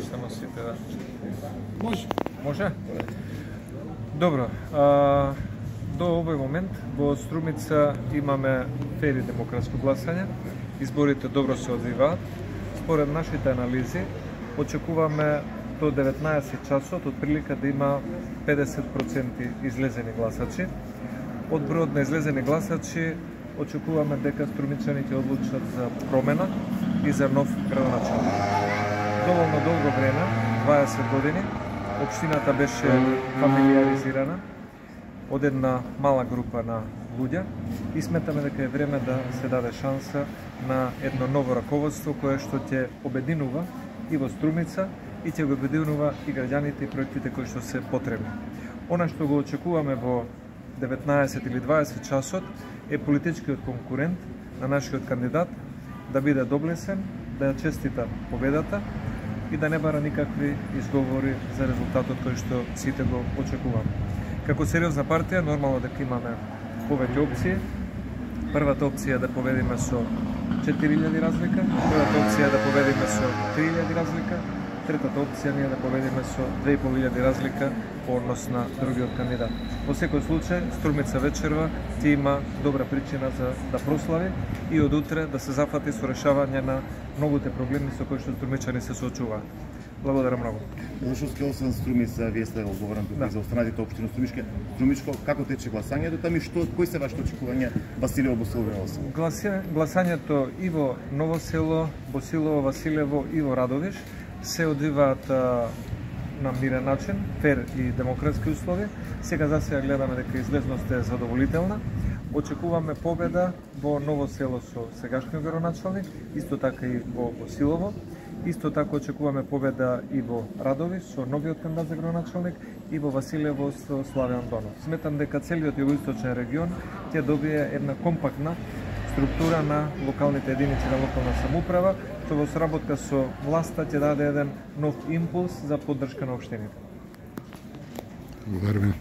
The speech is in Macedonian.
Само сите, да. Може. Може? Добро. До овој момент во Струмица имаме фер и демократско гласање. Изборите добро се одвиваат. Според нашите анализи, очекуваме до 19 часот од прилика да има 50% излезени гласачи. Од бројот на излезени гласачи очекуваме дека струмичаните одлучат за промена и за нов градоначалник. Доволно долго време, 20 години, општината беше фамилиаризирана од една мала група на луѓе и сметаме дека е време да се даде шанса на едно ново раководство кое што ќе обединува и во Струмица и ќе го обединува и граѓаните и проектите кои што се потребни. Она што го очекуваме во 19 или 20 часот е политичкиот конкурент на нашиот кандидат да биде доблесен, да ја честита победата и да не бара никакви изговори за резултатот кој што сите го очекуваме. Како сериозна партија, нормално дека имаме повеќе опции. Првата опција е да победиме со 4000 разлика, втората опција е да победиме со 3000 разлика, третата опција е да победиме со 2500 разлика по однос на другиот кандидат. Во секој случај, Струмица вечерва ти има добра причина за да прослави и од утре да се зафати со решавање на многуте проблеми со кои што струмичани се соочуваат. Благодарам многу. Зашто сте освен Струмица, вие сте одговорен тука за останатите општини Струмичко, како тече гласањето таму и кои се вашите очекувања Василево, Босилово? Гласањето и во Ново село, Босилово, Василево и во Радовиш се одвиваат на мирен начин, фер и демократски услови. Сега за сега гледаме дека излезноста е задоволителна. Очекуваме победа во Ново село со сегашниот градоначалник, исто така и во Босилово. Исто така очекуваме победа и во Радови со новиот кандидат за градоначалник и во Василево со Славјан Донов. Сметам дека целиот југоисточен регион ќе добие една компактна структура на локалните единици на локална самоуправа, што во сработка со власта ќе даде еден нов импулс за поддршка на општините. Благодариме.